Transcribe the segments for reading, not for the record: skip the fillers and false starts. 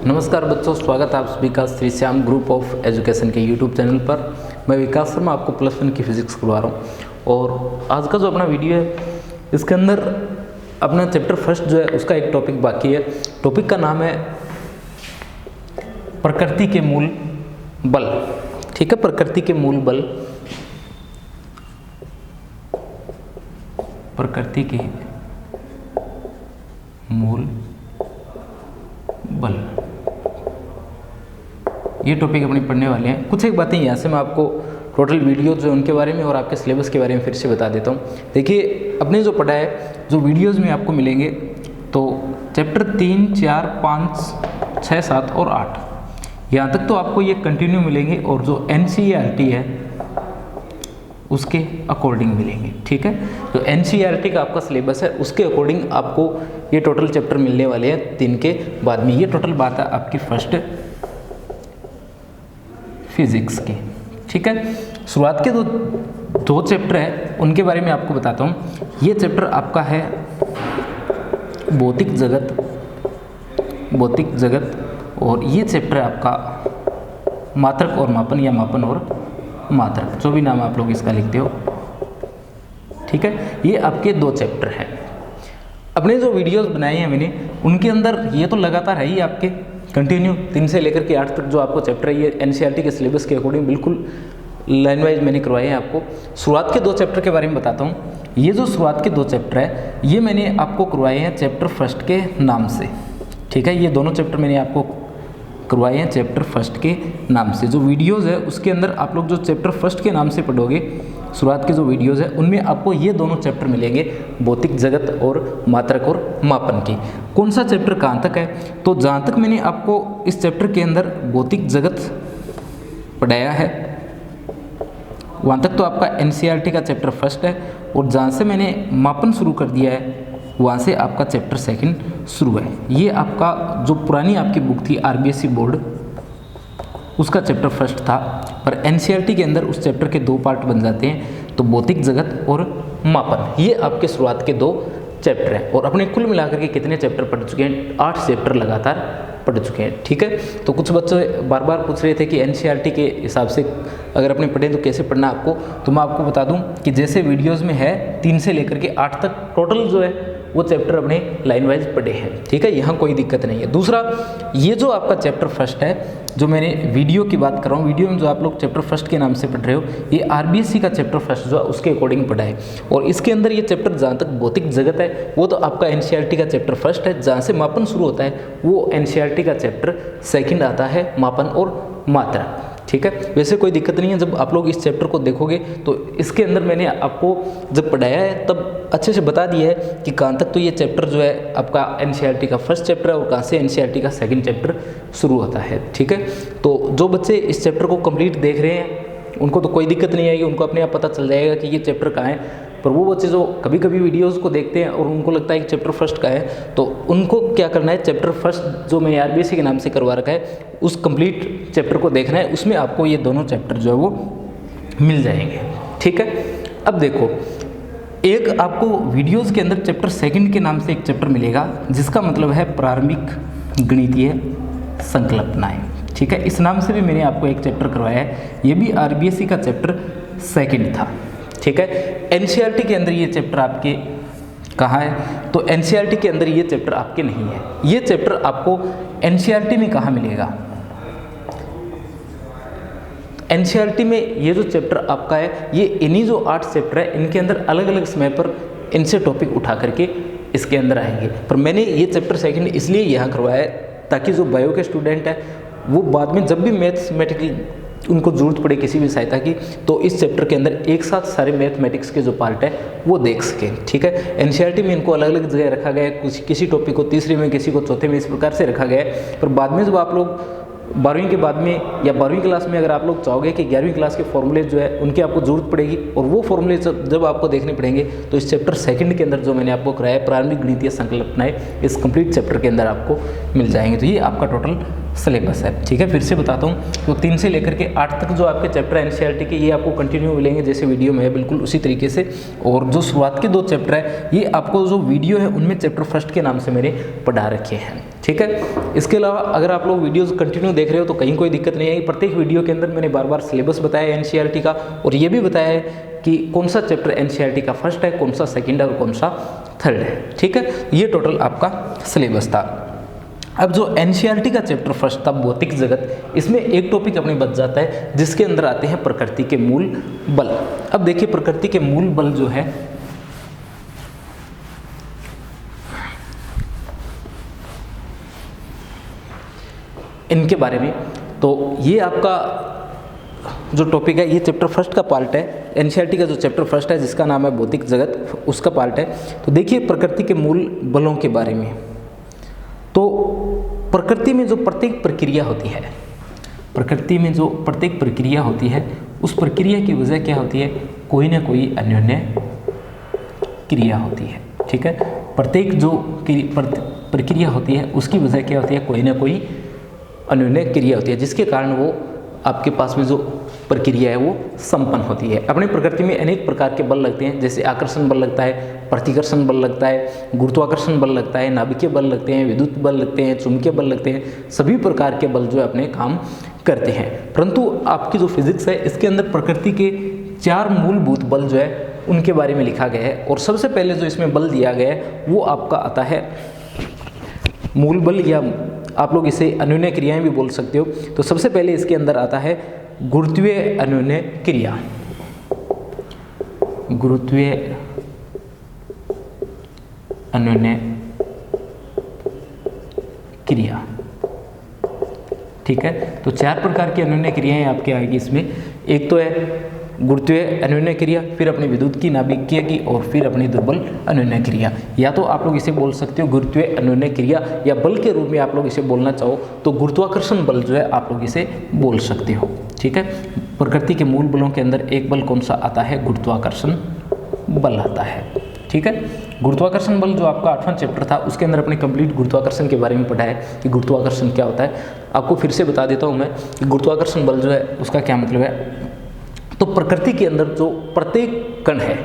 नमस्कार बच्चों, स्वागत है आप सभी का Shri Shyam group of education के यूट्यूब चैनल पर। मैं विकास शर्मा आपको +1 की फिजिक्स करवा रहा हूँ। और आज का जो अपना वीडियो है इसके अंदर अपना चैप्टर फर्स्ट जो है उसका एक टॉपिक बाकी है। टॉपिक का नाम है प्रकृति के मूल बल। ठीक है, प्रकृति के मूल बल। प्रकृति के मूल बल, ये टॉपिक अपनी पढ़ने वाले हैं। कुछ एक बातें यहाँ से मैं आपको टोटल वीडियो जो उनके बारे में और आपके सिलेबस के बारे में फिर से बता देता हूँ। देखिए, अपने जो पढ़ा है जो वीडियोज़ में आपको मिलेंगे तो चैप्टर 3, 4, 5, 6, 7 और 8 यहाँ तक तो आपको ये कंटिन्यू मिलेंगे और जो NCERT है उसके अकॉर्डिंग मिलेंगे। ठीक है, जो NCERT का आपका सिलेबस है उसके अकॉर्डिंग आपको ये टोटल चैप्टर मिलने वाले हैं 3 के बाद में। ये टोटल बात है आपकी फर्स्ट फिजिक्स की। ठीक है, शुरुआत के दो चैप्टर है उनके बारे में आपको बताता हूँ। ये चैप्टर आपका है भौतिक जगत और ये चैप्टर है आपका मात्रक और मापन या मापन और मात्रक, जो भी नाम आप लोग इसका लिखते हो। ठीक है, ये आपके 2 चैप्टर हैं। अपने जो वीडियोस बनाए हैं मैंने उनके अंदर ये तो लगातार है ही आपके कंटिन्यू 3 से लेकर के 8 तक जो आपको चैप्टर है ये NCERT के सिलेबस के अकॉर्डिंग बिल्कुल लाइन वाइज मैंने करवाए हैं आपको। शुरुआत के 2 चैप्टर के बारे में बताता हूँ। ये जो शुरुआत के 2 चैप्टर है ये मैंने आपको करवाए हैं चैप्टर फर्स्ट के नाम से। ठीक है, ये दोनों चैप्टर मैंने आपको करवाए हैं चैप्टर फर्स्ट के नाम से। जो वीडियोज़ है उसके अंदर आप लोग जो चैप्टर फर्स्ट के नाम से पढ़ोगे, शुरुआत के जो वीडियोज़ है उनमें आपको ये दोनों चैप्टर मिलेंगे, भौतिक जगत और मात्रक और मापन की। कौन सा चैप्टर कहाँ तक है, तो जहाँ तक मैंने आपको इस चैप्टर के अंदर भौतिक जगत पढ़ाया है वहाँ तक तो आपका NCERT का चैप्टर फर्स्ट है, और जहाँ से मैंने मापन शुरू कर दिया है वहाँ से आपका चैप्टर सेकंड शुरू है। ये आपका जो पुरानी आपकी बुक थी RBSE बोर्ड उसका चैप्टर फर्स्ट था, पर NCERT के अंदर उस चैप्टर के 2 पार्ट बन जाते हैं, तो भौतिक जगत और मापन। ये आपके शुरुआत के 2 चैप्टर हैं और अपने कुल मिलाकर के कितने चैप्टर पढ़ चुके हैं, 8 चैप्टर लगातार पढ़ चुके हैं। ठीक है, तो कुछ बच्चे बार बार पूछ रहे थे कि NCERT के हिसाब से अगर अपने पढ़ें तो कैसे पढ़ना आपको, तो मैं आपको बता दूं कि जैसे वीडियोस में है 3 से लेकर के 8 तक टोटल जो है वो चैप्टर अपने लाइन वाइज पढ़े हैं। ठीक है, यहाँ कोई दिक्कत नहीं है। दूसरा, ये जो आपका चैप्टर फर्स्ट है जो मैंने वीडियो की बात कर रहा हूँ, वीडियो में जो आप लोग चैप्टर फर्स्ट के नाम से पढ़ रहे हो, ये RBSE का चैप्टर फर्स्ट जो है उसके अकॉर्डिंग पढ़ा है। और इसके अंदर ये चैप्टर जहाँ तक भौतिक जगत है वो तो आपका NCERT का चैप्टर फर्स्ट है, जहाँ से मापन शुरू होता है वो NCERT का चैप्टर सेकंड आता है, मापन और मात्रा। ठीक है, वैसे कोई दिक्कत नहीं है। जब आप लोग इस चैप्टर को देखोगे तो इसके अंदर मैंने आपको जब पढ़ाया है तब अच्छे से बता दिया है कि कहाँ तक तो ये चैप्टर जो है आपका NCERT का फर्स्ट चैप्टर है और कहाँ से NCERT का सेकंड चैप्टर शुरू होता है। ठीक है, तो जो बच्चे इस चैप्टर को कंप्लीट देख रहे हैं उनको तो कोई दिक्कत नहीं आएगी, उनको अपने आप पता चल जाएगा कि ये चैप्टर कहाँ है। पर वो बच्चे जो कभी कभी वीडियोज़ को देखते हैं और उनको लगता है कि चैप्टर फर्स्ट का है, तो उनको क्या करना है, चैप्टर फर्स्ट जो मैंने RBSE के नाम से करवा रखा है उस कंप्लीट चैप्टर को देखना है, उसमें आपको ये दोनों चैप्टर जो है वो मिल जाएंगे। ठीक है, अब देखो, एक आपको वीडियोज़ के अंदर चैप्टर सेकंड के नाम से एक चैप्टर मिलेगा जिसका मतलब है प्रारंभिक गणितीय संकल्पनाएं। ठीक है, इस नाम से भी मैंने आपको एक चैप्टर करवाया है, ये भी RBSE का चैप्टर सेकंड था। ठीक है, NCERT के अंदर ये चैप्टर आपके कहाँ है, तो NCERT के अंदर ये चैप्टर आपके नहीं है। ये चैप्टर आपको NCERT में कहाँ मिलेगा, NCERT में ये जो चैप्टर आपका है ये इन्हीं जो 8 चैप्टर है इनके अंदर अलग अलग समय पर इनसे टॉपिक उठा करके इसके अंदर आएंगे। पर मैंने ये चैप्टर सेकंड इसलिए यहाँ करवाया है ताकि जो बायो के स्टूडेंट है वो बाद में जब भी मैथमेटिकल उनको ज़रूरत पड़े किसी भी सहायता की तो इस चैप्टर के अंदर एक साथ सारे मैथमेटिक्स के जो पार्ट है वो देख सकें। ठीक है, NCERT में इनको अलग अलग जगह रखा गया है, कुछ किसी टॉपिक को तीसरे में, किसी को चौथे में, इस प्रकार से रखा गया है। पर बाद में जब आप लोग 12वीं के बाद में या 12वीं क्लास में अगर आप लोग चाहोगे कि 11वीं क्लास के फॉर्मूले जो है उनकी आपको ज़रूरत पड़ेगी और वो फॉर्मूले जब आपको देखने पड़ेंगे तो इस चैप्टर सेकंड के अंदर जो मैंने आपको कराया प्रारंभिक गणितीय संकल्पनाएं इस कंप्लीट चैप्टर के अंदर आपको मिल जाएंगे। तो ये आपका टोटल सिलेबस है। ठीक है, फिर से बताता हूँ, तो 3 से लेकर के 8 तक जो आपके चैप्टर NCERT के ये आपको कंटिन्यू मिलेंगे जैसे वीडियो में है बिल्कुल उसी तरीके से। और जो शुरुआत के 2 चैप्टर है ये आपको जो वीडियो है उनमें चैप्टर फर्स्ट के नाम से मैंने पढ़ा रखे हैं। ठीक है। इसके अलावा अगर आप लोग वीडियोस कंटिन्यू देख रहे हो तो कहीं कोई दिक्कत नहीं आएगी। प्रत्येक वीडियो के अंदर मैंने बार बार सिलेबस बताया है एनसीईआरटी का, और ये भी बताया है कि कौन सा चैप्टर एनसीईआरटी का फर्स्ट है, कौन सा सेकंड है और कौन सा थर्ड है। ठीक है, ये टोटल आपका सिलेबस था। अब जो एनसीईआरटी का चैप्टर फर्स्ट था भौतिक जगत, इसमें एक टॉपिक अपने बच जाता है जिसके अंदर आते हैं प्रकृति के मूल बल। अब देखिए प्रकृति के मूल बल जो है, इनके बारे में, तो ये आपका जो टॉपिक है ये चैप्टर फर्स्ट का पार्ट है। एनसीईआरटी का जो चैप्टर फर्स्ट है जिसका नाम है भौतिक जगत, उसका पार्ट है। तो देखिए प्रकृति के मूल बलों के बारे में। तो प्रकृति में जो प्रत्येक प्रक्रिया होती है, प्रकृति में जो प्रत्येक प्रक्रिया होती है, उस प्रक्रिया की वजह क्या होती है, कोई ना कोई अन्योन्य क्रिया होती है। ठीक है, प्रत्येक जो प्रक्रिया होती है उसकी वजह क्या होती है, कोई ना कोई अन्योन्य क्रिया होती है, जिसके कारण वो आपके पास में जो प्रक्रिया है वो संपन्न होती है। अपनी प्रकृति में अनेक प्रकार के बल लगते हैं, जैसे आकर्षण बल लगता है, प्रतिकर्षण बल लगता है, गुरुत्वाकर्षण बल लगता है, नाभिकीय बल लगते हैं, विद्युत बल लगते हैं, चुंबकीय बल लगते हैं। सभी प्रकार के बल जो है अपने काम करते हैं। परंतु आपकी जो फिजिक्स है इसके अंदर प्रकृति के 4 मूलभूत बल जो है उनके बारे में लिखा गया है। और सबसे पहले जो इसमें बल दिया गया है वो आपका आता है मूल बल, या आप लोग इसे अन्योन्य क्रियाएं भी बोल सकते हो। तो सबसे पहले इसके अंदर आता है गुरुत्वीय अन्योन्य क्रिया। गुरुत्वीय अन्योन्य क्रिया, ठीक है। तो 4 प्रकार की अन्योन्य क्रियाएं आपके आएगी इसमें। एक तो है गुरुत्वीय अन्योन्य क्रिया, फिर अपनी विद्युत की, नाभिकीय की, और फिर अपनी दुर्बल अन्योन्य क्रिया। या तो आप लोग इसे बोल सकते हो गुरुत्वीय अन्योन्य क्रिया, या बल के रूप में आप लोग इसे बोलना चाहो तो गुरुत्वाकर्षण बल जो है आप लोग इसे बोल सकते हो। ठीक है, प्रकृति के मूल बलों के अंदर एक बल कौन सा आता है, गुरुत्वाकर्षण बल आता है। ठीक है, गुरुत्वाकर्षण बल जो आपका 8वां चैप्टर था उसके अंदर अपने कंप्लीट गुरुत्वाकर्षण के बारे में पढ़ा है कि गुरुत्वाकर्षण क्या होता है। आपको फिर से बता देता हूँ मैं कि गुरुत्वाकर्षण बल जो है उसका क्या मतलब है। तो प्रकृति के अंदर जो प्रत्येक कण है,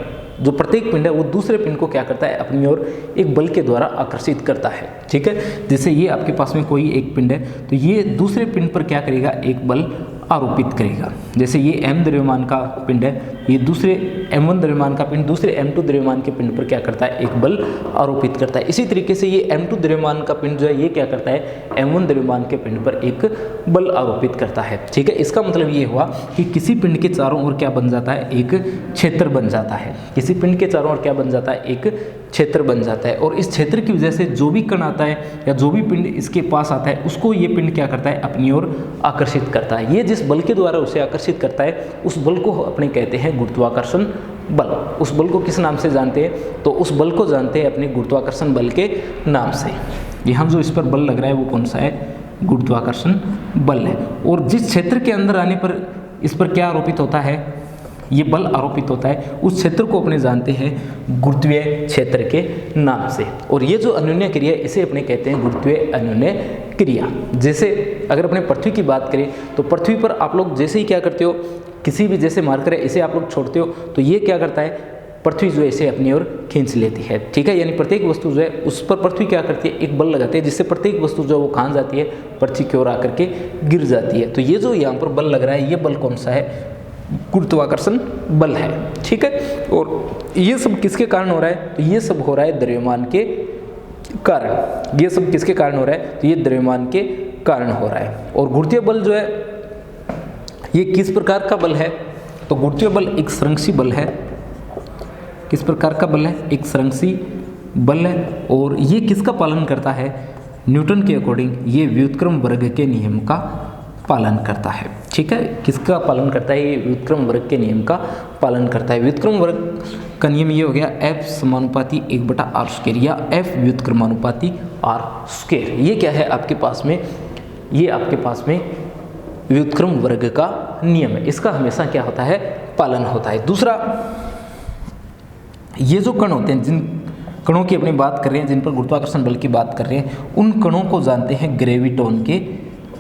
जो प्रत्येक पिंड है, वो दूसरे पिंड को क्या करता है, अपनी ओर एक बल के द्वारा आकर्षित करता है। ठीक है, जैसे ये आपके पास में कोई एक पिंड है तो ये दूसरे पिंड पर क्या करेगा, एक बल आरोपित करेगा। जैसे ये m द्रव्यमान का पिंड है, ये दूसरे m1 द्रव्यमान का पिंड दूसरे m2 द्रव्यमान के पिंड पर क्या करता है, एक बल आरोपित करता है। इसी तरीके से ये m2 द्रव्यमान का पिंड जो है ये क्या करता है, m1 द्रव्यमान के पिंड पर एक बल आरोपित करता है। ठीक है, इसका मतलब ये हुआ कि किसी पिंड के चारों ओर क्या बन जाता है, एक क्षेत्र बन जाता है। किसी पिंड के चारों ओर क्या बन जाता है, एक क्षेत्र बन जाता है। और इस क्षेत्र की वजह से जो भी कण आता है या जो भी पिंड इसके पास आता है उसको ये पिंड क्या करता है, अपनी ओर आकर्षित करता है। ये जिस बल के द्वारा उसे आकर्षित करता है उस बल को अपने कहते हैं गुरुत्वाकर्षण बल। उस बल को किस नाम से जानते हैं, तो उस बल को जानते हैं अपने गुरुत्वाकर्षण बल के नाम से। यहाँ जो इस पर बल लग रहा है वो कौन सा है, गुरुत्वाकर्षण बल है। और जिस क्षेत्र के अंदर आने पर इस पर क्या आरोपित होता है, ये बल आरोपित होता है, उस क्षेत्र को अपने जानते हैं गुरुत्वीय क्षेत्र के नाम से। और ये जो अन्योन्य क्रिया इसे अपने कहते हैं गुरुत्वीय अन्योन्य क्रिया। जैसे अगर अपने पृथ्वी की बात करें तो पृथ्वी पर आप लोग जैसे ही क्या करते हो, किसी भी जैसे मार्कर है इसे आप लोग छोड़ते हो तो ये क्या करता है, पृथ्वी जो है इसे अपनी ओर खींच लेती है। ठीक है, यानी प्रत्येक वस्तु जो है उस पर पृथ्वी क्या करती है, एक बल लगाती है, जिससे प्रत्येक वस्तु जो है वो कहाँ जाती है, पृथ्वी की ओर आकर के गिर जाती है। तो ये जो यहाँ पर बल लग रहा है ये बल कौन सा है, गुरुत्वाकर्षण बल है। ठीक है, और ये सब किसके कारण हो रहा है, तो ये सब हो रहा है द्रव्यमान के कारण। ये सब किसके कारण हो रहा है, तो ये द्रव्यमान के कारण हो रहा है। और गुरुत्वीय बल जो है ये किस प्रकार का बल है, तो गुरुत्वीय बल एक संरक्षी बल है। किस प्रकार का बल है, एक संरक्षी बल है। और ये किसका पालन करता है, न्यूटन के अकॉर्डिंग ये व्युत्क्रम वर्ग के नियम का पालन करता है। ठीक है, किसका पालन करता है, ये व्युत्क्रम वर्ग के नियम का पालन करता है। व्युत्क्रम वर्ग का नियम ये हो गया F समानुपाती 1/r², या F व्युत्क्रमानुपाती r²। ये क्या है आपके पास में, ये आपके पास में व्युत्क्रम वर्ग का नियम है। इसका हमेशा क्या होता है, पालन होता है। दूसरा, ये जो कण होते हैं, जिन कणों की अपनी बात कर रहे हैं, जिन पर गुरुत्वाकर्षण बल की बात कर रहे हैं, उन कणों को जानते हैं ग्रेविटोन के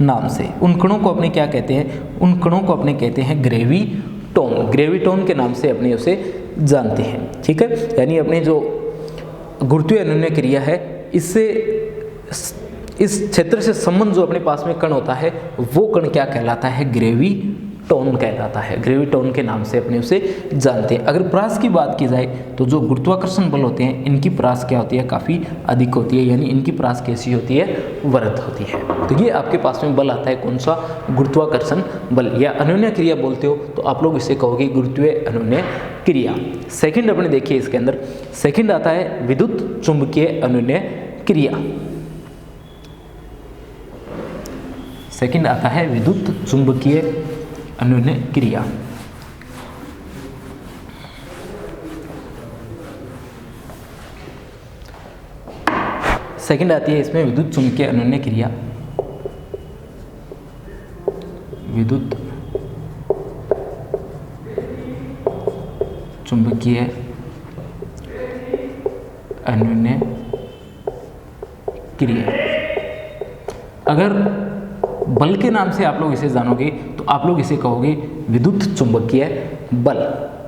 नाम से। उन कणों को अपने क्या कहते हैं, उन कणों को अपने कहते हैं ग्रेविटोन। ग्रेविटोन के नाम से अपने उसे जानते हैं। ठीक है, यानी अपने जो गुरुत्वीय अन्योन्य क्रिया है इससे इस क्षेत्र से संबंध जो अपने पास में कण होता है वो कण क्या कहलाता है, ग्रेविटोन कहलाता है। ग्रेविटोन के नाम से अपने उसे जानते हैं। अगर परास की बात की जाए तो जो गुरुत्वाकर्षण बल होते हैं इनकी परास क्या होती है, काफ़ी अधिक होती है, यानी इनकी परास कैसी होती है, वृहद होती है। तो ये आपके पास में बल आता है कौन सा, गुरुत्वाकर्षण बल, या अनुनय क्रिया बोलते हो तो आप लोग इसे कहोगे गुरुत्वीय अनुनय क्रिया। सेकंड अपने देखिए इसके अंदर, सेकंड आता है विद्युत चुंबकीय अनुनय क्रिया। सेकंड आता है विद्युत चुंबकीय अनुनय क्रिया। सेकंड आती है इसमें विद्युत चुंबकीय अनुनय क्रिया। विद्युत चुंबकीय अनुनय क्रिया। अगर बल के नाम से आप लोग इसे जानोगे तो आप लोग इसे कहोगे विद्युत चुंबकीय बल।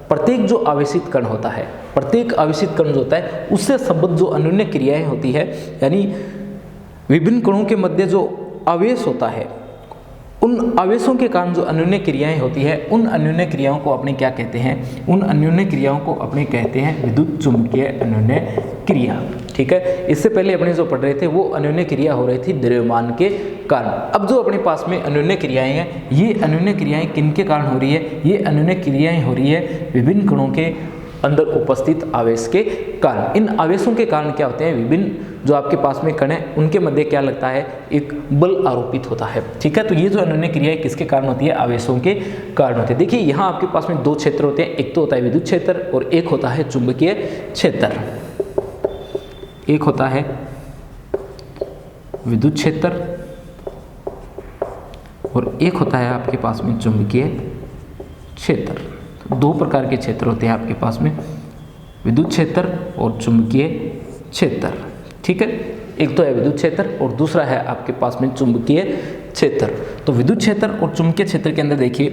प्रत्येक जो आवेशित कण होता है, प्रत्येक आवेशित कण जो होता है उससे संबद्ध जो अनुनय क्रियाएं होती है, यानी विभिन्न कणों के मध्य जो आवेश होता है उन आवेशों के कारण जो अनुनय क्रियाएं होती है उन अनुनय क्रियाओं को अपने क्या कहते हैं, उन अनुनय क्रियाओं को अपने कहते हैं विद्युत चुंबकीय अनुनय क्रिया। ठीक है, इससे पहले अपने जो पढ़ रहे थे वो अनुनय क्रिया हो रही थी द्रव्यमान के कारण। अब जो अपने पास में अनुनय क्रियाएं हैं, ये अनुनय क्रियाएं किनके कारण हो रही है, ये अनुनय क्रियाएं हो रही है विभिन्न कणों के अंदर उपस्थित आवेश के कारण। इन आवेशों के कारण क्या होते हैं, विभिन्न जो आपके पास में कण है उनके मध्य क्या लगता है, एक बल आरोपित होता है। ठीक है, तो ये जो अनुनय क्रिया है किसके कारण होती है, आवेशों के कारण होती है। देखिए यहाँ आपके पास में दो क्षेत्र होते हैं, एक तो होता है विद्युत क्षेत्र और एक होता है चुंबकीय क्षेत्र। एक होता है विद्युत क्षेत्र और एक होता है आपके पास में चुंबकीय क्षेत्र। दो प्रकार के क्षेत्र होते हैं आपके पास में, विद्युत क्षेत्र और चुंबकीय क्षेत्र। ठीक है, एक तो है विद्युत क्षेत्र और दूसरा है आपके पास में चुंबकीय क्षेत्र। तो विद्युत क्षेत्र और चुंबकीय क्षेत्र के अंदर देखिए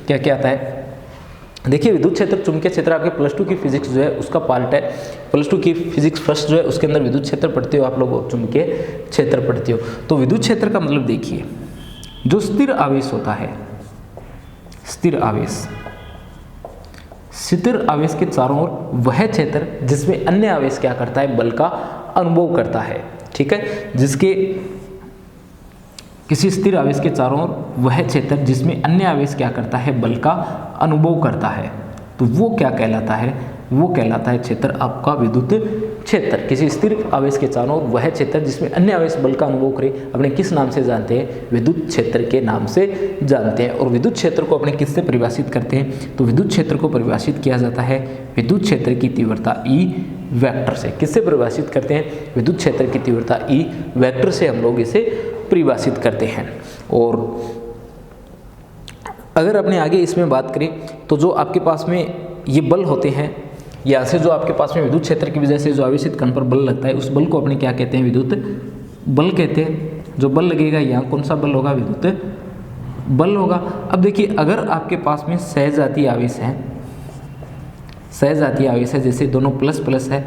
क्या क्या आता है। देखिए विद्युत क्षेत्र चुंबकीय क्षेत्र आपके +2 की फिजिक्स जो है उसका पार्ट है। +2 की फिजिक्स फर्स्ट जो है उसके अंदर विद्युत क्षेत्र पढ़ते हो आप लोग, चुंबकीय क्षेत्र पढ़ते हो। तो विद्युत क्षेत्र का मतलब देखिए, जो स्थिर आवेश होता है, स्थिर आवेश, स्थिर आवेश के चारों ओर वह क्षेत्र जिसमें अन्य आवेश क्या करता है, बल का अनुभव करता है। ठीक है, जिसके किसी स्थिर आवेश के चारों ओर वह क्षेत्र जिसमें अन्य आवेश क्या करता है, बल का अनुभव करता है, तो वो क्या कहलाता है, वो कहलाता है क्षेत्र आपका विद्युत क्षेत्र। किसी स्थिर आवेश के चारों ओर वह क्षेत्र जिसमें अन्य आवेश बल का अनुभव करे अपने किस नाम से जानते हैं, विद्युत क्षेत्र के नाम से जानते हैं। और विद्युत क्षेत्र को अपने किससे परिभाषित करते हैं, तो विद्युत क्षेत्र को परिभाषित किया जाता है विद्युत क्षेत्र की तीव्रता E वेक्टर से। किससे परिभाषित करते हैं, विद्युत क्षेत्र की तीव्रता E वेक्टर से हम लोग इसे परिभाषित करते हैं। और अगर अपने आगे इसमें बात करें तो जो आपके पास में ये बल होते हैं, यहाँ से जो आपके पास में विद्युत क्षेत्र की वजह से जो आवेशित कण पर बल लगता है उस बल को अपने क्या कहते हैं, विद्युत बल कहते हैं। जो बल लगेगा यहाँ कौन सा बल होगा, विद्युत बल होगा। अब देखिए अगर आपके पास में सहजातीय आवेश है, सहजातीय आवेश है, जैसे दोनों प्लस प्लस है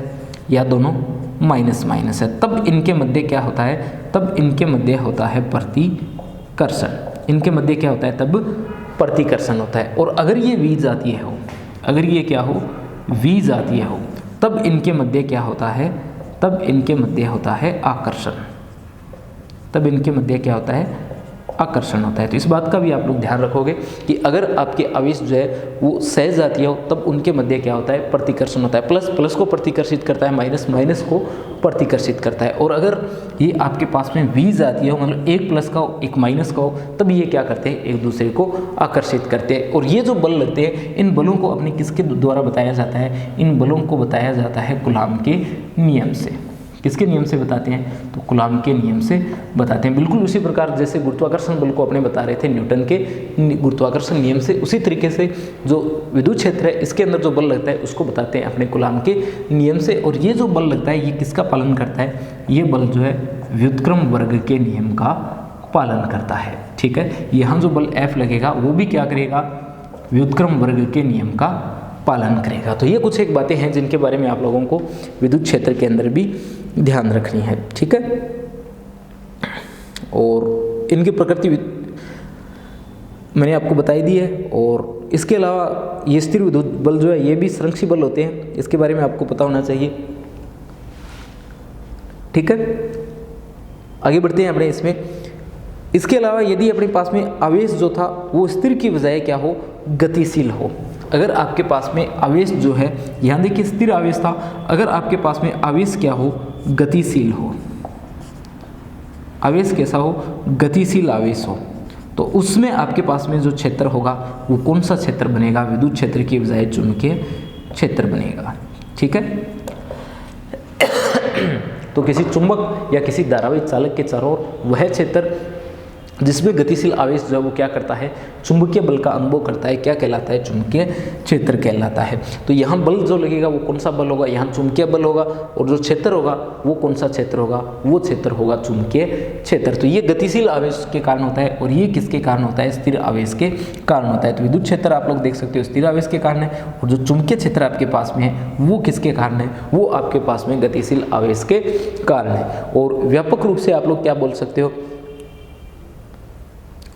या दोनों माइनस माइनस है, तब इनके मध्य क्या होता है, तब इनके मध्य होता है प्रतिकर्षण। इनके मध्य क्या होता है, तब प्रतिकर्षण होता है। और अगर ये वी जातीय हो, अगर ये क्या हो, वी जातीय हो, तब इनके मध्य क्या होता है, तब इनके मध्य होता है आकर्षण। तब इनके मध्य क्या होता है, आकर्षण होता है। तो इस बात का भी आप लोग ध्यान रखोगे कि अगर आपके आवेश जो है वो सहजातीय हो तब उनके मध्य क्या होता है, प्रतिकर्षण होता है। प्लस प्लस को प्रतिकर्षित करता है, माइनस माइनस को प्रतिकर्षित करता है। और अगर ये आपके पास में वी जातीय हो, मतलब एक प्लस का हो एक माइनस का हो, तब ये क्या करते हैं, एक दूसरे को आकर्षित करते हैं। और ये जो बल लगते हैं इन बलों को अपने किसके द्वारा बताया जाता है, इन बलों को बताया जाता है कूलॉम के नियम से। किसके नियम से बताते हैं, तो कूलॉम के नियम से बताते हैं। बिल्कुल उसी प्रकार जैसे गुरुत्वाकर्षण बल को अपने बता रहे थे न्यूटन के गुरुत्वाकर्षण नियम से, उसी तरीके से जो विद्युत क्षेत्र है इसके अंदर जो बल लगता है उसको बताते हैं अपने कूलॉम के नियम से। और ये जो बल लगता है ये किसका पालन करता है, ये बल जो है व्युत्क्रम वर्ग के नियम का पालन करता है। ठीक है, यहाँ जो बल F लगेगा वो भी क्या करेगा, व्युत्क्रम वर्ग के नियम का पालन करेगा। तो ये कुछ एक बातें हैं जिनके बारे में आप लोगों को विद्युत क्षेत्र के अंदर भी ध्यान रखनी है। ठीक है। और इनकी प्रकृति मैंने आपको बताई दी है। और इसके अलावा ये स्थिर विद्युत बल जो है ये भी संरक्षी बल होते हैं, इसके बारे में आपको पता होना चाहिए। ठीक है, आगे बढ़ते हैं अपने इसमें। इसके अलावा यदि अपने पास में आवेश जो था वो स्थिर की बजाय क्या हो, गतिशील हो। अगर आपके पास में आवेश जो है, यहाँ देखिए स्थिर आवेश था, अगर आपके पास में आवेश क्या हो, गतिशील हो, आवेश कैसा हो, गतिशील आवेश हो, तो उसमें आपके पास में जो क्षेत्र होगा वो कौन सा क्षेत्र बनेगा, विद्युत क्षेत्र की बजाय चुंबकीय क्षेत्र बनेगा। ठीक है, तो किसी चुंबक या किसी धारावाही चालक के चारों ओर वह क्षेत्र जिसमें गतिशील आवेश जो है वो क्या करता है, चुंबकीय बल का अनुभव करता है, क्या कहलाता है, चुंबकीय क्षेत्र कहलाता है। तो यहाँ बल जो लगेगा वो कौन सा बल होगा, यहाँ चुंबकीय बल होगा, और जो क्षेत्र होगा वो कौन सा क्षेत्र होगा, वो क्षेत्र होगा चुंबकीय क्षेत्र। तो ये गतिशील आवेश के कारण होता है, और ये किसके कारण होता है, स्थिर आवेश के कारण होता है। तो विद्युत क्षेत्र आप लोग देख सकते हो स्थिर आवेश के कारण है, और जो चुंबकीय क्षेत्र आपके पास में है वो किसके कारण है, वो आपके पास में गतिशील आवेश के कारण है। और व्यापक रूप से आप लोग क्या बोल सकते हो,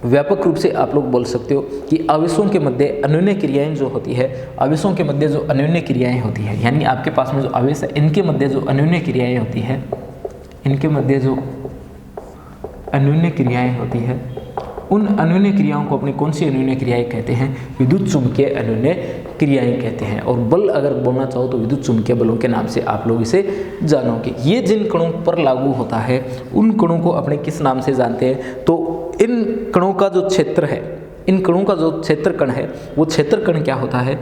व्यापक रूप से आप लोग बोल सकते हो कि आवेशों के मध्य अन्योन्य क्रियाएं जो होती है, आवेशों के मध्य जो अन्योन्य क्रियाएं होती है, यानी आपके पास में जो आवेश है इनके मध्य जो अन्योन्य क्रियाएं होती है, इनके मध्य जो अन्योन्य क्रियाएं होती है, उन अन्योन्य क्रियाओं को अपनी कौन सी अन्योन्य क्रियाएं कहते हैं, विद्युत चुंबकीय अन्योन्य क्रियाएं कहते हैं। और बल अगर बोलना चाहो तो विद्युत चुंबकीय बलों के नाम से आप लोग इसे जानोगे। ये जिन कणों पर लागू होता है उन कणों को अपने किस नाम से जानते हैं, तो इन कणों का जो क्षेत्र है, इन कणों का जो क्षेत्र कण है वो क्षेत्र कण क्या होता है,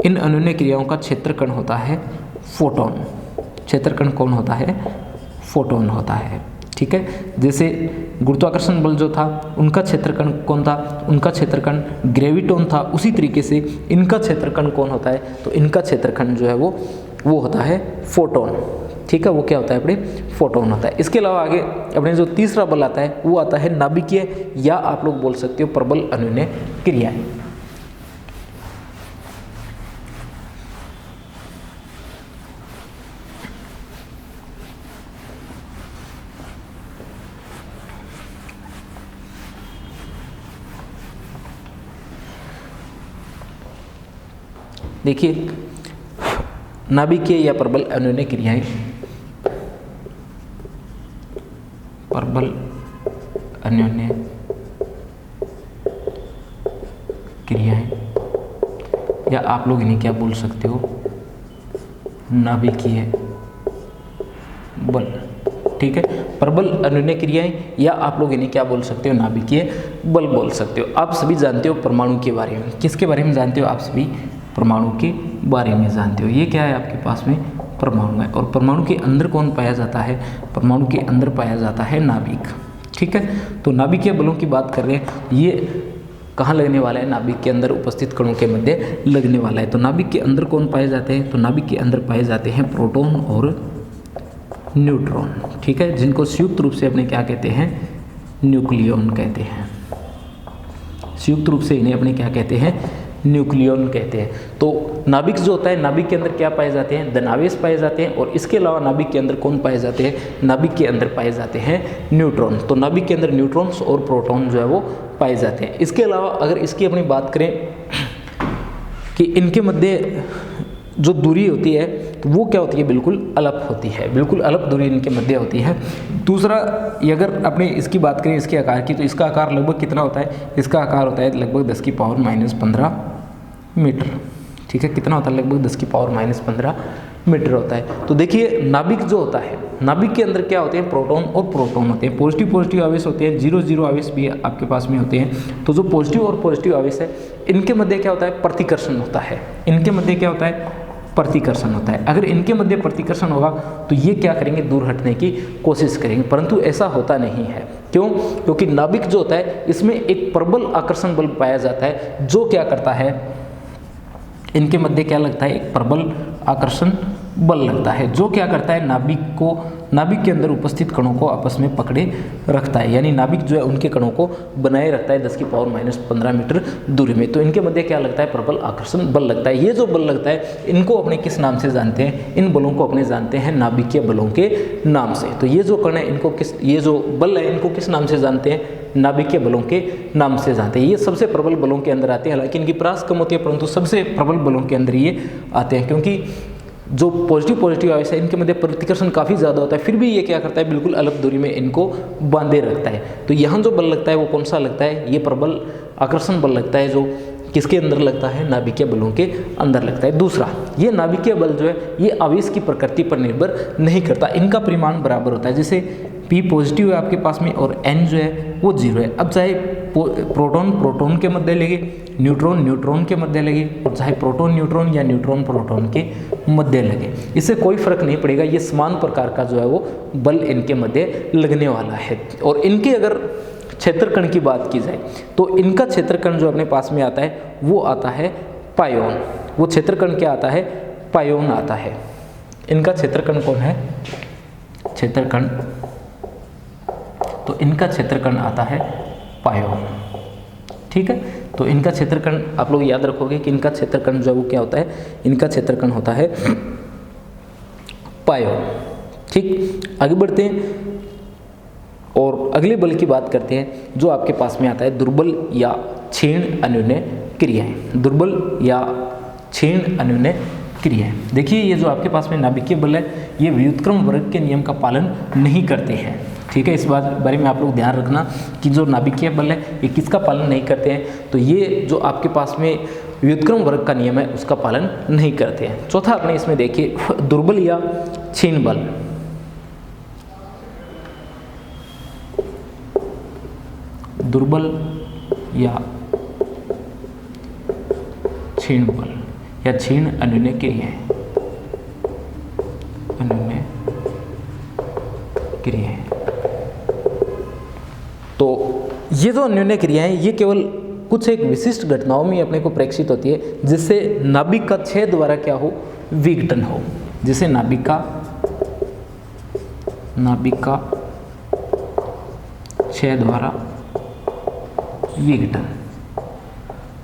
इन अन्योन्य क्रियाओं का क्षेत्र कण होता है फोटोन। क्षेत्र कण कौन होता है, फोटोन होता है। ठीक है, जैसे गुरुत्वाकर्षण बल जो था उनका क्षेत्रकण कौन था, उनका क्षेत्रकण ग्रेविटोन था, उसी तरीके से इनका क्षेत्रकण कौन होता है, तो इनका क्षेत्रकण जो है वो होता है फोटोन। ठीक है, वो क्या होता है, अपने फोटोन होता है। इसके अलावा आगे अपने जो तीसरा बल आता है वो आता है नाभिकीय, या आप लोग बोल सकते हो प्रबल अन्योन्य क्रियाएं। देखिए नाभिकीय या प्रबल अन्योन्य क्रियाएं, प्रबल अन्योन्य क्रियाएं, या आप लोग इन्हें क्या बोल सकते हो, नाभिकीय बल। ठीक है, प्रबल अन्योन्य क्रियाएं, या आप लोग इन्हें क्या बोल सकते हो, नाभिकीय बल बोल सकते हो। आप सभी जानते हो परमाणु के बारे में, किसके बारे में जानते हो, आप सभी परमाणु के बारे में जानते हो। ये क्या है, आपके पास में परमाणु है, और परमाणु के अंदर कौन पाया जाता है, परमाणु के अंदर पाया जाता है नाभिक। ठीक है, तो नाभिकीय बलों की बात कर रहे हैं, ये कहाँ लगने वाला है, नाभिक के अंदर उपस्थित कणों के मध्य लगने वाला है। तो नाभिक के अंदर कौन पाए जाते हैं, तो नाभिक के अंदर पाए जाते हैं प्रोटॉन और न्यूट्रॉन। ठीक है, जिनको संयुक्त रूप से अपने क्या कहते हैं, न्यूक्लियॉन कहते हैं। संयुक्त रूप से इन्हें अपने क्या कहते हैं, न्यूक्लियॉन कहते हैं। तो नाभिक जो होता है, नाभिक के अंदर क्या पाए जाते हैं, धनावेश पाए जाते हैं, और इसके अलावा नाभिक के अंदर कौन पाए जाते हैं, नाभिक के अंदर पाए जाते हैं न्यूट्रॉन। तो नाभिक के अंदर न्यूट्रॉन्स और प्रोटॉन जो है वो पाए जाते हैं। इसके अलावा अगर इसकी अपनी बात करें कि इनके मध्य जो दूरी होती है तो वो क्या होती है, बिल्कुल अलग होती है, बिल्कुल अलग दूरी इनके मध्य होती है। दूसरा, अगर अपने इसकी बात करें इसके आकार की, तो इसका आकार लगभग कितना होता है, इसका आकार होता है लगभग 10⁻⁻15 मीटर। ठीक है, कितना होता है, लगभग 10⁻⁻15 मीटर होता है। तो देखिए नाभिक जो होता है, नाभिक के अंदर क्या होते हैं, प्रोटॉन और प्रोटॉन होते हैं, पॉजिटिव आवेश होते हैं, 0 आवेश भी आपके पास में होते हैं। तो जो पॉजिटिव आवेश है इनके मध्य क्या होता है, प्रतिकर्षण होता है, इनके मध्य क्या होता है, प्रतिकर्षण होता है। अगर इनके मध्य प्रतिकर्षण होगा तो ये क्या करेंगे, दूर हटने की कोशिश करेंगे, परंतु ऐसा होता नहीं है। क्यों, क्योंकि नाभिक जो होता है इसमें एक प्रबल आकर्षण बल पाया जाता है, जो क्या करता है, इनके मध्य क्या लगता है, एक प्रबल आकर्षण बल लगता है, जो क्या करता है, नाभिक को नाभिक के अंदर उपस्थित कणों को आपस में पकड़े रखता है, यानी नाभिक जो है उनके कणों को बनाए रखता है 10⁻⁻15 मीटर दूरी में। तो इनके मध्य क्या लगता है, प्रबल आकर्षण बल लगता है। ये जो बल लगता है इनको अपने किस नाम से जानते हैं, इन बलों को अपने जानते हैं नाभिकीय बलों के नाम से। तो ये जो कण है इनको ये जो बल है इनको किस नाम से जानते हैं, नाभिकीय बलों के नाम से जानते हैं। ये सबसे प्रबल बलों के अंदर आते हैं, हालांकि इनकी परास कम होती है परंतु सबसे प्रबल बलों के अंदर ये आते हैं, क्योंकि जो पॉजिटिव आवेश है इनके मध्य प्रतिकर्षण काफ़ी ज़्यादा होता है, फिर भी ये क्या करता है, बिल्कुल अलग दूरी में इनको बांधे रखता है। तो यहाँ जो बल लगता है वो कौन सा लगता है, ये प्रबल आकर्षण बल लगता है, जो किसके अंदर लगता है, नाभिकीय बलों के अंदर लगता है। दूसरा, ये नाभिकीय बल जो है ये आवेश की प्रकृति पर निर्भर नहीं करता, इनका परिमाण बराबर होता है। जैसे P पॉजिटिव है आपके पास में और N जो है वो 0 है। अब चाहे प्रोटॉन प्रोटॉन के मध्य लगे, न्यूट्रॉन न्यूट्रॉन के मध्य लगे, और चाहे प्रोटॉन न्यूट्रॉन या न्यूट्रॉन प्रोटॉन के मध्य लगे, इससे कोई फर्क नहीं पड़ेगा, ये समान प्रकार का जो है वो बल इनके मध्य लगने वाला है। और इनके अगर क्षेत्रकण की बात की जाए तो इनका क्षेत्रकण जो अपने पास में आता है वो आता है पायोन। वो क्षेत्रकण क्या आता है, पायोन आता है। इनका क्षेत्रकण कौन है, क्षेत्रकण, तो इनका क्षेत्रकण आता है पायोन। ठीक है, तो इनका क्षेत्रकण आप लोग याद रखोगे कि इनका क्षेत्रकण जो है वो क्या होता है, इनका क्षेत्रकण होता है पायोन। ठीक, आगे बढ़ते हैं और अगले बल की बात करते हैं जो आपके पास में आता है दुर्बल या क्षीण अन्योन्य क्रियाएं। दुर्बल या क्षीण अन्योन्य क्रियाएं, देखिए ये जो आपके पास में नाभिकीय बल है ये व्युत्क्रम वर्ग के नियम का पालन नहीं करते हैं। ठीक है, इस बारे में आप लोग ध्यान रखना कि जो नाभिकीय बल है ये किसका पालन नहीं करते हैं, तो ये जो आपके पास में व्युत्क्रम वर्ग का नियम है उसका पालन नहीं करते हैं। चौथा अपने इसमें देखिए दुर्बल या क्षीण बल। दुर्बल या क्षीण बल या क्षीण अन्योन्य क्रियाएं, अन्योन्य क्रियाएं। तो ये जो अन्योन्य क्रियाएं ये केवल कुछ एक विशिष्ट घटनाओं में अपने को प्रेक्षित होती है, जिससे नाभिक का क्षय द्वारा क्या हो, विघटन हो, जिससे नाभिक का क्षय द्वारा विघटन।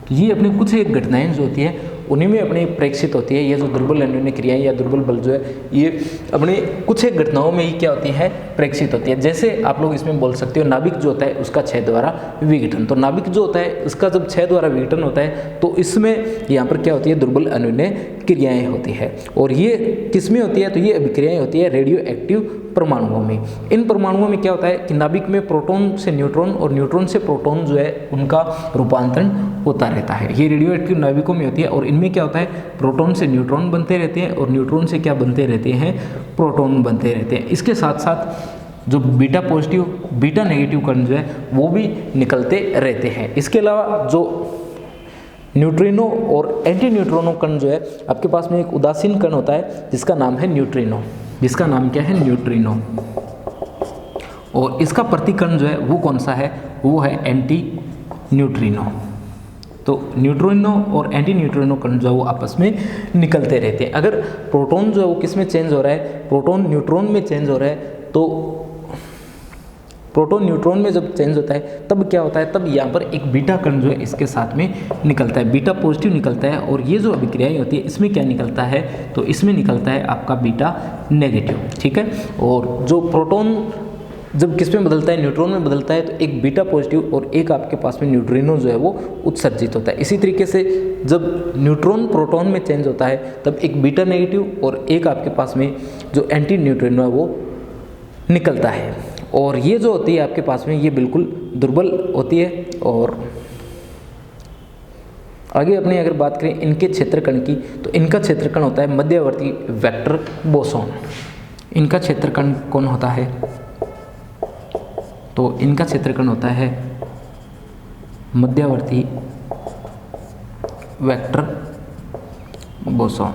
तो ये अपने कुछ एक घटनाएं जो होती है उन्हीं में अपने प्रेक्षित होती है। ये जो दुर्बल अन्योन्य क्रियाएं या दुर्बल बल जो है ये अपने कुछ एक घटनाओं में ही क्या होती है, प्रेक्षित होती है। जैसे आप लोग इसमें बोल सकते हो नाभिक जो होता है उसका क्षय द्वारा विघटन। तो नाभिक जो होता है उसका जब क्षय द्वारा विघटन होता है तो इसमें यहाँ पर क्या होती है, दुर्बल अन्योन्य क्रियाएं होती है। और ये किस में होती है, तो ये अभिक्रियाएं होती है रेडियो एक्टिव परमाणुओं में। इन परमाणुओं में क्या होता है कि नाभिक में प्रोटॉन से न्यूट्रॉन और न्यूट्रॉन से प्रोटॉन जो है उनका रूपांतरण होता रहता है। ये रेडियो एक्टिव नाभिकों में होती है और इनमें क्या होता है, प्रोटॉन से न्यूट्रॉन बनते रहते हैं और न्यूट्रॉन से क्या बनते रहते हैं, प्रोटॉन बनते रहते हैं। इसके साथ साथ जो बीटा पॉजिटिव बीटा नेगेटिव कण जो है वो भी निकलते रहते हैं। इसके अलावा जो न्यूट्रिनो और एंटी न्यूट्रिनो कण जो है आपके पास में एक उदासीन कण होता है जिसका नाम है न्यूट्रिनो, जिसका नाम क्या है, न्यूट्रिनो। और इसका प्रतिकण जो है वो कौन सा है, वो है एंटी न्यूट्रिनो। तो न्यूट्रिनो और एंटी न्यूट्रिनो कण जो है वो आपस में निकलते रहते हैं। अगर प्रोटॉन जो है वो किस में चेंज हो रहा है, प्रोटॉन न्यूट्रॉन में चेंज हो रहा है, तो प्रोटॉन न्यूट्रॉन में जब चेंज होता है तब क्या होता है, तब यहाँ पर एक बीटा कण जो है इसके साथ में निकलता है, बीटा पॉजिटिव निकलता है। और ये जो अभिक्रियाएं होती है इसमें क्या निकलता है, तो इसमें निकलता है आपका बीटा नेगेटिव। ठीक है, और जो प्रोटॉन जब किस में बदलता है, न्यूट्रॉन में बदलता है, तो एक बीटा पॉजिटिव और एक आपके पास में न्यूट्रिनो जो है वो उत्सर्जित होता है। इसी तरीके से जब न्यूट्रॉन प्रोटॉन में चेंज होता है तब एक बीटा नेगेटिव और एक आपके पास में जो एंटी न्यूट्रिनो है वो निकलता है। और ये जो होती है आपके पास में ये बिल्कुल दुर्बल होती है। और आगे अपने अगर बात करें इनके क्षेत्रकण की, तो इनका क्षेत्रकण होता है मध्यवर्ती वेक्टर बोसॉन। इनका क्षेत्रकण कौन होता है, तो इनका क्षेत्रकण होता है मध्यवर्ती वेक्टर बोसॉन।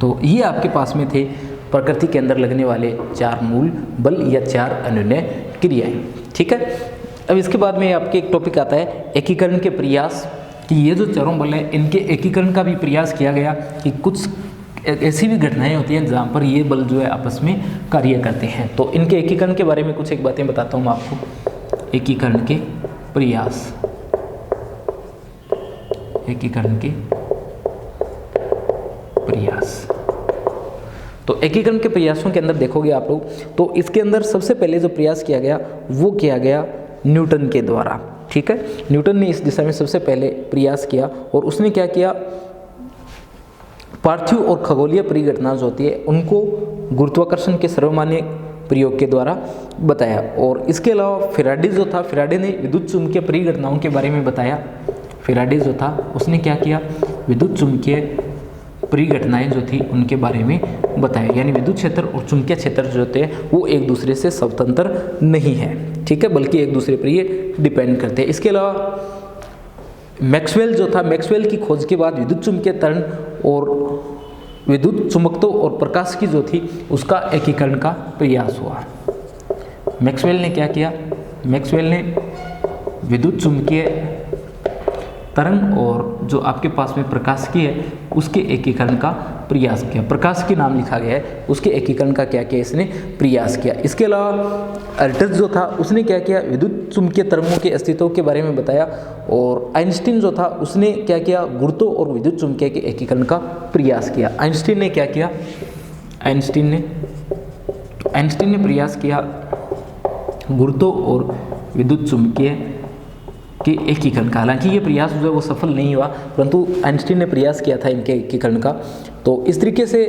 तो ये आपके पास में थे प्रकृति के अंदर लगने वाले 4 मूल बल या 4 अन्योन्य क्रियाएं। ठीक है, अब इसके बाद में आपके एक टॉपिक आता है एकीकरण के प्रयास, कि ये जो चारों बल है इनके एकीकरण का भी प्रयास किया गया कि कुछ ऐसी भी घटनाएं होती हैं जहाँ पर ये बल जो है आपस में कार्य करते हैं। तो इनके एकीकरण के बारे में कुछ एक बातें बताता हूँ मैं आपको। एकीकरण के प्रयास, एकीकरण के प्रयास। तो एकीकरण के प्रयासों के अंदर देखोगे आप लोग, तो इसके अंदर सबसे पहले जो प्रयास किया गया वो किया गया न्यूटन के द्वारा। ठीक है, न्यूटन ने इस दिशा में सबसे पहले प्रयास किया और उसने क्या किया, पार्थिव और खगोलीय परिघटना जो होती है उनको गुरुत्वाकर्षण के सर्वमान्य प्रयोग के द्वारा बताया। और इसके अलावा फैराडे जो था, फैराडे ने विद्युत चुंबकीय परिघटनाओं के बारे में बताया। फैराडे जो था उसने क्या किया, विद्युत चुंबकीय परिघटनाएं जो थी उनके बारे में बताया। यानी विद्युत क्षेत्र और चुंबकीय क्षेत्र जो होते हैं वो एक दूसरे से स्वतंत्र नहीं है, ठीक है, बल्कि एक दूसरे पर ये डिपेंड करते हैं। इसके अलावा मैक्सवेल जो था, मैक्सवेल की खोज के बाद विद्युत चुंबकीय त्वरण और विद्युत चुंबकत्व और प्रकाश की जो थी उसका एकीकरण का प्रयास हुआ। मैक्सवेल ने क्या किया, मैक्सवेल ने विद्युत चुंबकीय तरंग और जो आपके पास में प्रकाश की है उसके एकीकरण का प्रयास किया। प्रकाश के नाम लिखा गया है, उसके एकीकरण का क्या किया, इसने प्रयास किया। इसके अलावा अर्टज जो था उसने क्या किया, विद्युत चुंबकीय तरंगों के अस्तित्व के बारे में बताया। और आइंस्टीन जो था उसने क्या किया, गुरुत्व और विद्युत चुंबकीय के एकीकरण का प्रयास किया। आइंस्टीन ने क्या किया, आइंस्टीन ने प्रयास किया गुरुत्व और विद्युत चुंबकीय के एकीकरण का। हालांकि ये प्रयास जो है वो सफल नहीं हुआ, परंतु आइंस्टीन ने प्रयास किया था इनके एकीकरण का। तो इस तरीके से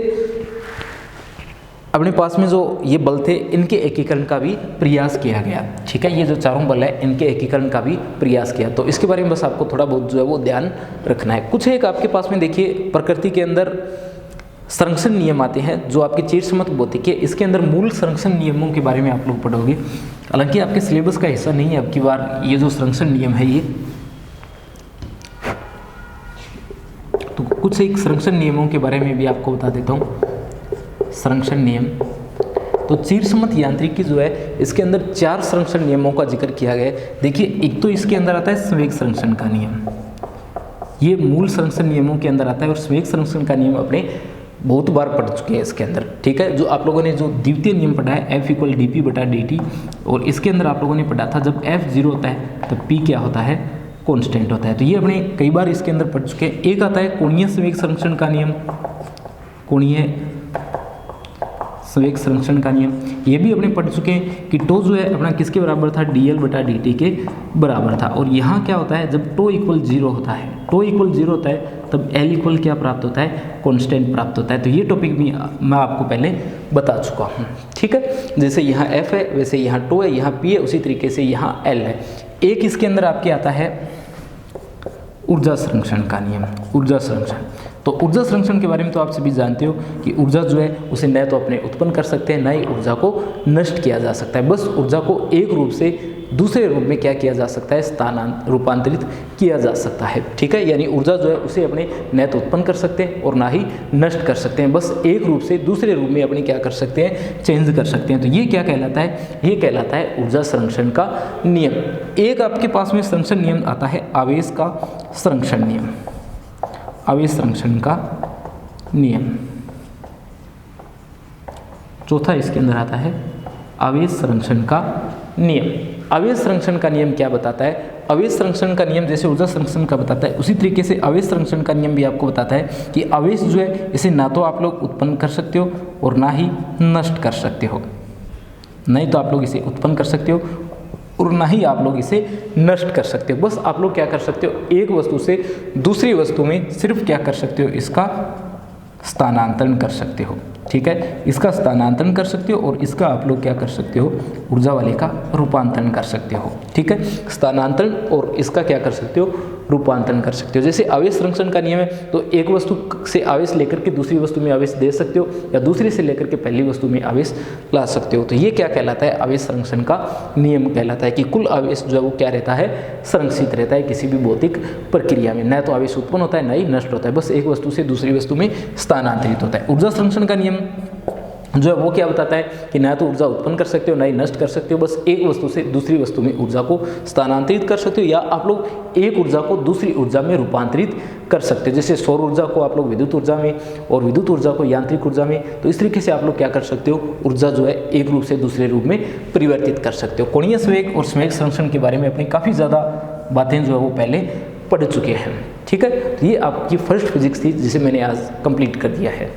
अपने पास में जो ये बल थे इनके एकीकरण का भी प्रयास किया गया। ठीक है, ये जो चारों बल है इनके एकीकरण का भी प्रयास किया। तो इसके बारे में बस आपको थोड़ा बहुत जो है वो ध्यान रखना है। कुछ एक आपके पास में देखिए, प्रकृति के अंदर संरक्षण नियम आते हैं जो आपके चिरसम्मत भौतिकी है, इसके अंदर मूल संरक्षण नियमों के बारे में आप लोग पढ़ोगे। हालांकि आपके सिलेबस का हिस्सा नहीं है अब की बार ये जो संरक्षण नियम है ये, तो कुछ एक संरक्षण नियमों के बारे में भी आपको बता देता हूँ। संरक्षण नियम, तो चिरसम्मत यांत्रिकी जो है इसके अंदर 4 संरक्षण नियमों का जिक्र किया गया है। देखिए, एक तो इसके अंदर आता है संवेग संरक्षण का नियम, ये मूल संरक्षण नियमों के अंदर आता है। और संवेग संरक्षण का नियम अपने बहुत बार पढ़ चुके हैं इसके अंदर। ठीक है, जो आप लोगों ने जो द्वितीय नियम पढ़ा है F = dp/dt, और इसके अंदर आप लोगों ने पढ़ा था जब F 0 होता है तो P क्या होता है, कांस्टेंट होता है। तो ये अपने कई बार इसके अंदर पढ़ चुके हैं। एक आता है कोणीय संवेग संरक्षण का नियम, कोणीय संवेग संरक्षण का नियम, ये भी अपने पढ़ चुके हैं कि टो जो है अपना किसके बराबर था, dl/dt के बराबर था। और यहाँ क्या होता है, जब टो = 0 होता है, टो = 0 होता है तब L क्या प्राप्त होता है, कांस्टेंट प्राप्त होता है। तो ये टॉपिक भी मैं आपको पहले बता चुका हूँ। ठीक है, जैसे यहाँ F है वैसे यहाँ टो है, यहाँ P है, उसी तरीके से यहाँ L है। एक इसके अंदर आपके आता है ऊर्जा संरक्षण का नियम, ऊर्जा संरक्षण। तो ऊर्जा संरक्षण के बारे में तो आप सभी जानते हो कि ऊर्जा जो है उसे न तो अपने उत्पन्न कर सकते हैं, न ही ऊर्जा को नष्ट किया जा सकता है। बस ऊर्जा को एक रूप से दूसरे रूप में क्या किया जा सकता है, रूपांतरित किया जा सकता है। ठीक है, यानी ऊर्जा जो है उसे अपने न तो उत्पन्न कर सकते हैं और ना ही नष्ट कर सकते हैं, बस एक रूप से दूसरे रूप में अपने क्या कर सकते हैं, चेंज कर सकते हैं। तो ये क्या कहलाता है, ये कहलाता है ऊर्जा संरक्षण का नियम। एक आपके पास में संरक्षण नियम आता है आवेश का संरक्षण नियम, आवेश संरक्षण का नियम। चौथा इसके अंदर आता है आवेश संरक्षण का नियम। आवेश संरक्षण का नियम क्या बताता है, आवेश संरक्षण का नियम जैसे ऊर्जा संरक्षण का बताता है उसी तरीके से आवेश संरक्षण का नियम भी आपको बताता है कि आवेश जो है इसे ना तो आप लोग उत्पन्न कर सकते हो और ना ही नष्ट कर सकते हो। नहीं तो आप लोग इसे उत्पन्न कर सकते हो और ना ही आप लोग इसे नष्ट कर सकते हो। बस आप लोग क्या कर सकते हो, एक वस्तु से दूसरी वस्तु में सिर्फ क्या कर सकते हो, इसका स्थानांतरण कर सकते हो। ठीक है, इसका स्थानांतरण कर सकते हो और इसका आप लोग क्या कर सकते हो, ऊर्जा वाले का रूपांतरण कर सकते हो। ठीक है, स्थानांतरण और इसका क्या कर सकते हो, रूपांतरण कर सकते हो। जैसे आवेश संरक्षण का नियम है तो एक वस्तु से आवेश लेकर के दूसरी वस्तु में आवेश दे सकते हो या दूसरी से लेकर के पहली वस्तु में आवेश ला सकते हो। तो ये क्या कहलाता है, आवेश संरक्षण का नियम कहलाता है कि कुल आवेश जो है वो क्या रहता है, संरक्षित रहता है किसी भी भौतिक प्रक्रिया में। न तो आवेश उत्पन्न होता है न ही नष्ट होता है, बस एक वस्तु से दूसरी वस्तु में स्थानांतरित होता है। ऊर्जा संरक्षण का नियम जो है वो क्या बताता है कि ना तो ऊर्जा उत्पन्न कर सकते हो ना ही नष्ट कर सकते हो, बस एक वस्तु से दूसरी वस्तु में ऊर्जा को स्थानांतरित कर सकते हो, या आप लोग एक ऊर्जा को दूसरी ऊर्जा में रूपांतरित कर सकते हो। जैसे सौर ऊर्जा को आप लोग विद्युत ऊर्जा में और विद्युत ऊर्जा को यांत्रिक ऊर्जा में, तो इस तरीके से आप लोग क्या कर सकते हो, ऊर्जा जो है एक रूप से दूसरे रूप में परिवर्तित कर सकते हो। कोणीय संवेग और संवेग संरक्षण के बारे में अपनी काफ़ी ज़्यादा बातें जो है वो पहले पढ़ चुके हैं। ठीक है, तो ये आपकी फर्स्ट फिजिक्स थी जिसे मैंने आज कंप्लीट कर दिया है।